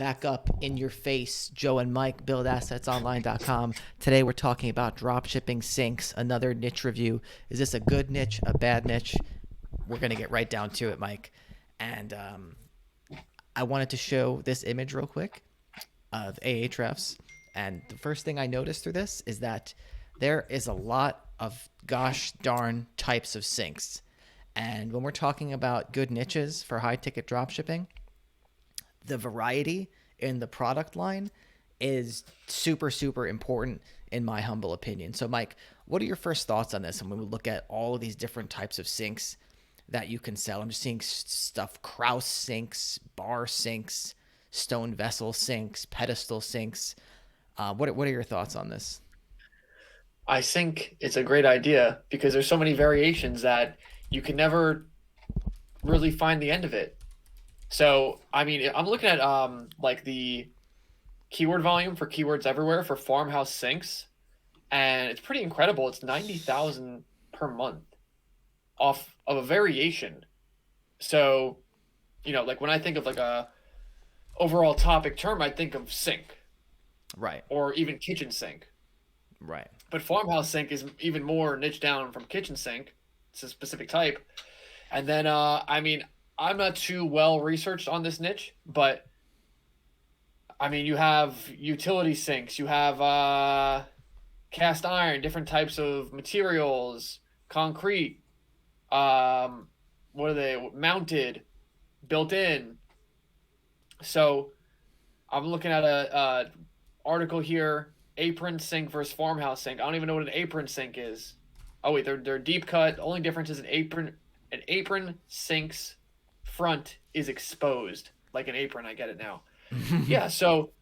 back up in your face. Joe and Mike, buildassetsonline.com. Today we're talking about dropshipping sinks, another niche review. Is this a good niche, a bad niche? We're going to get right down to it, Mike. And I wanted to show this image real quick of Ahrefs. And the first thing I noticed through this is that there is a lot of gosh darn types of sinks. And when we're talking about good niches for high ticket dropshipping, the variety in the product line is super, super important in my humble opinion. So, Mike, what are your first thoughts on this? And when we look at all of these different types of sinks that you can sell, I'm just seeing stuff: Kraus sinks, bar sinks, stone vessel sinks, pedestal sinks. What are your thoughts on this? I think it's a great idea because there's so many variations that you can never really find the end of it. So, I mean, I'm looking at like the keyword volume for keywords everywhere for farmhouse sinks, and it's pretty incredible. It's 90,000 per month off of a variation. So, like when I think of like a overall topic term, I think of sink Right, or even kitchen sink. right. But farmhouse sink is even more niche down from kitchen sink. It's a specific type. And then, I mean, I'm not too well researched on this niche, but I mean, you have utility sinks, you have cast iron, different types of materials, concrete. What are they? Mounted, built in. So I'm looking at a article here: apron sink versus farmhouse sink. I don't even know what an apron sink is. Oh wait, they're deep cut. The only difference is an apron sink's front is exposed like an apron. I get it now. Yeah, so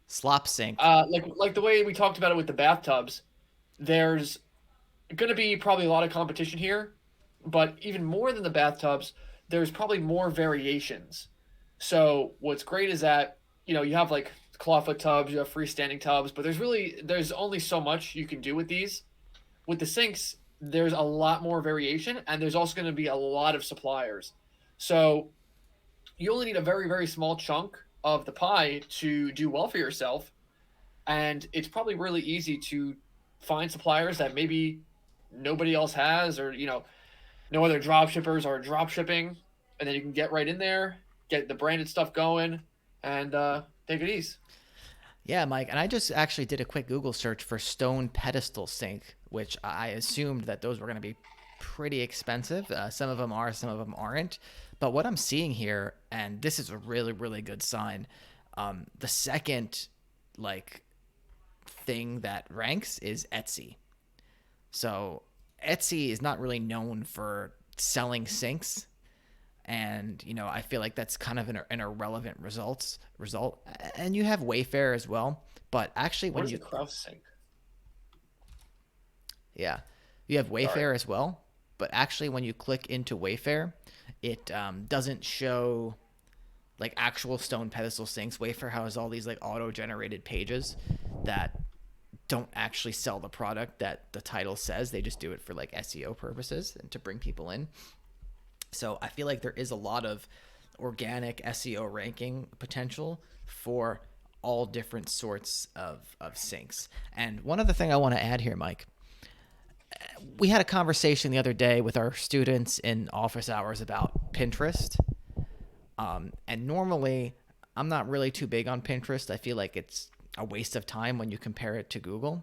Slop sink. like the way we talked about it with the bathtubs, there's going to be probably a lot of competition here, but even more than the bathtubs, there's probably more variations. So what's great is that you have like clawfoot tubs, you have freestanding tubs, but there's only so much you can do with these. With the sinks, there's a lot more variation, and there's also going to be a lot of suppliers. So you only need a very, very small chunk of the pie to do well for yourself. And it's probably really easy to find suppliers that maybe nobody else has, or, no other drop shippers are drop shipping. And then you can get right in there, get the branded stuff going, and take it easy. Yeah, Mike. And I just actually did a quick Google search for stone pedestal sink, which I assumed that those were going to be pretty expensive. Some of them are, some of them aren't. But what I'm seeing here, and this is a really, really good sign, the second like thing that ranks is Etsy. So Etsy is not really known for selling sinks, and I feel like that's kind of an irrelevant result. And you have Wayfair as well, but actually What when is you a cross sink? yeah, you have Sorry. Wayfair as well, but actually when you click into Wayfair, it doesn't show like actual stone pedestal sinks. Wayfair has all these like auto generated pages that don't actually sell the product that the title says. They just do it for like SEO purposes and to bring people in. So I feel like there is a lot of organic SEO ranking potential for all different sorts of sinks. And one other thing I want to add here, Mike, we had a conversation the other day with our students in office hours about Pinterest. And normally, I'm not really too big on Pinterest. I feel like it's a waste of time when you compare it to Google.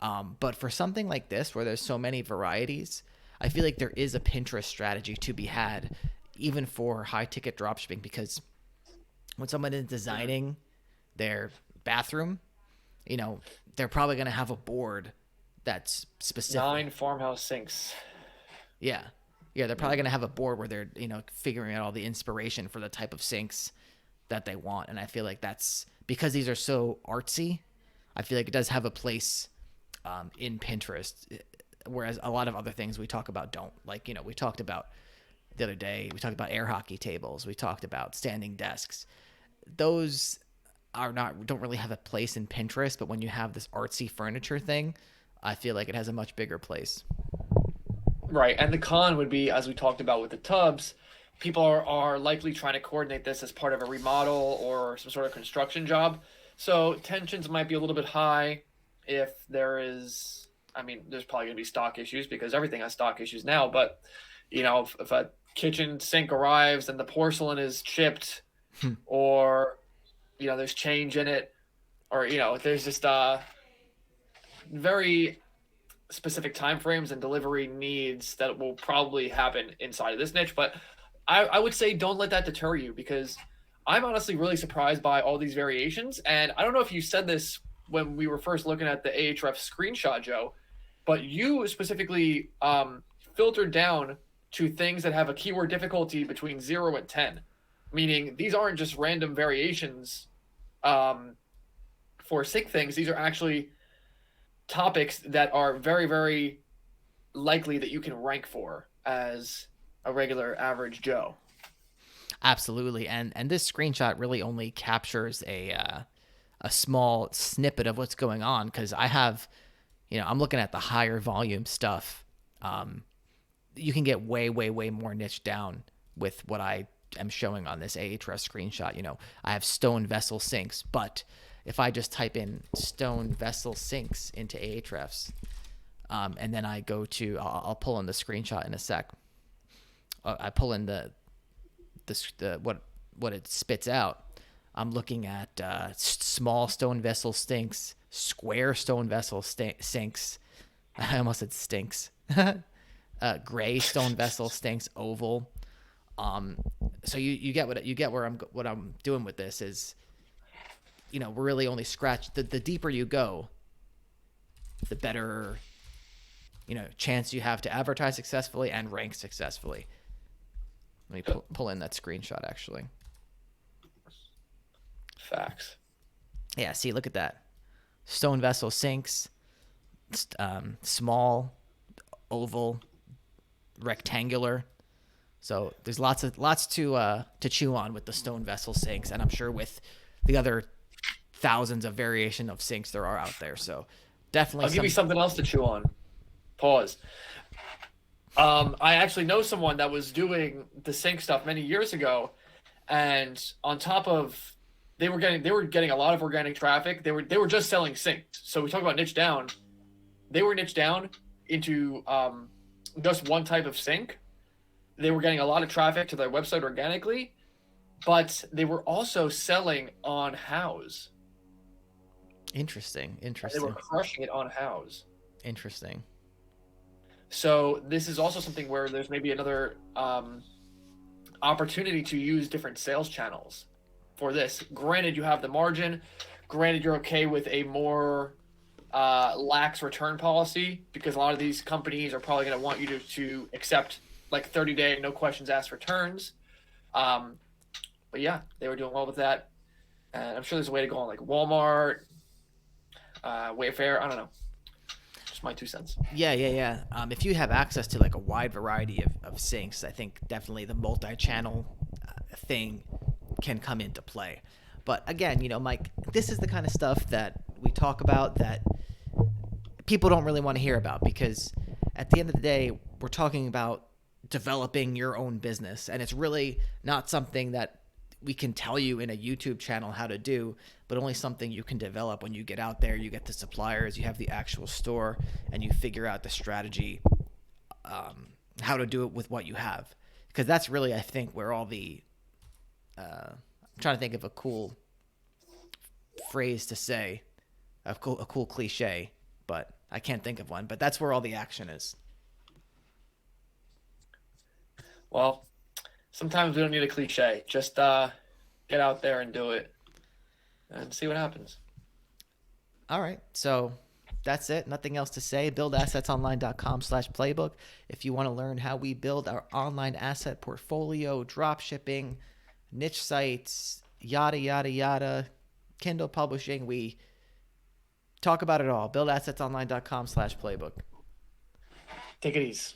But for something like this, where there's so many varieties, I feel like there is a Pinterest strategy to be had, even for high ticket dropshipping, because when someone is designing their bathroom, you know, they're probably going to have a board that's specific. 9 farmhouse sinks. Yeah. Yeah, they're probably going to have a board where they're, figuring out all the inspiration for the type of sinks that they want. And I feel like that's because these are so artsy, I feel like it does have a place in Pinterest, whereas a lot of other things we talk about don't. Like, we talked about the other day, we talked about air hockey tables, we talked about standing desks. Those don't really have a place in Pinterest, but when you have this artsy furniture thing, I feel like it has a much bigger place. Right. And the con would be, as we talked about with the tubs, people are likely trying to coordinate this as part of a remodel or some sort of construction job. So tensions might be a little bit high if there is. I mean, there's probably going to be stock issues because everything has stock issues now. But if a kitchen sink arrives and the porcelain is chipped, or there's change in it, or there's just very specific time frames and delivery needs that will probably happen inside of this niche. But I would say don't let that deter you, because I'm honestly really surprised by all these variations. And I don't know if you said this when we were first looking at the Ahref screenshot, Joe, but you specifically filtered down to things that have a keyword difficulty between 0 and 10, meaning these aren't just random variations for sync things. These are actually topics that are very, very likely that you can rank for as a regular average Joe. Absolutely, and this screenshot really only captures a small snippet of what's going on, because I have, I'm looking at the higher volume stuff. You can get way, way, way more niche down with what I am showing on this Ahrefs screenshot. I have stone vessel sinks, but if I just type in stone vessel sinks into Ahrefs, and then I go to, I'll pull in the screenshot in a sec. I pull in the what it spits out. I'm looking at small stone vessel sinks, square stone vessel sinks. I almost said stinks. Gray stone vessel stinks, oval. So you get what I'm doing with this is, we're really only scratch the deeper you go, the better chance you have to advertise successfully and rank successfully. Let me pull in that screenshot actually. Facts. Yeah, see, look at that. Stone vessel sinks, small, oval, rectangular. So there's lots to chew on with the stone vessel sinks, and I'm sure with the other thousands of variation of sinks there are out there. So definitely, I'll give you something else to chew on. Pause. I actually know someone that was doing the sync stuff many years ago, and on top of they were getting a lot of organic traffic. They were just selling synced. So we talk about niche down. They were niche down into just one type of sync. They were getting a lot of traffic to their website organically, but they were also selling on House. Interesting. They were crushing it on House. Interesting. So this is also something where there's maybe another opportunity to use different sales channels for this. Granted, you have the margin. Granted, you're okay with a more lax return policy, because a lot of these companies are probably going to want you to accept like 30-day no questions asked returns. But yeah, they were doing well with that. And I'm sure there's a way to go on like Walmart, Wayfair. I don't know. Just my 2 cents. Yeah. If you have access to like a wide variety of syncs, I think definitely the multi-channel thing can come into play. But again, Mike, this is the kind of stuff that we talk about that people don't really want to hear about, because at the end of the day, we're talking about developing your own business, and it's really not something that we can tell you in a YouTube channel how to do, but only something you can develop when you get out there, you get the suppliers, you have the actual store, and you figure out the strategy, how to do it with what you have. Because that's really, I think, where all the I'm trying to think of a cool phrase to say, a cool cliche, but I can't think of one. But that's where all the action is. Well, sometimes we don't need a cliche. Just get out there and do it and see what happens. All right. So that's it. Nothing else to say. BuildAssetsOnline.com/playbook. If you want to learn how we build our online asset portfolio, drop shipping, niche sites, yada, yada, yada, Kindle publishing, we talk about it all. BuildAssetsOnline.com/playbook. Take it easy.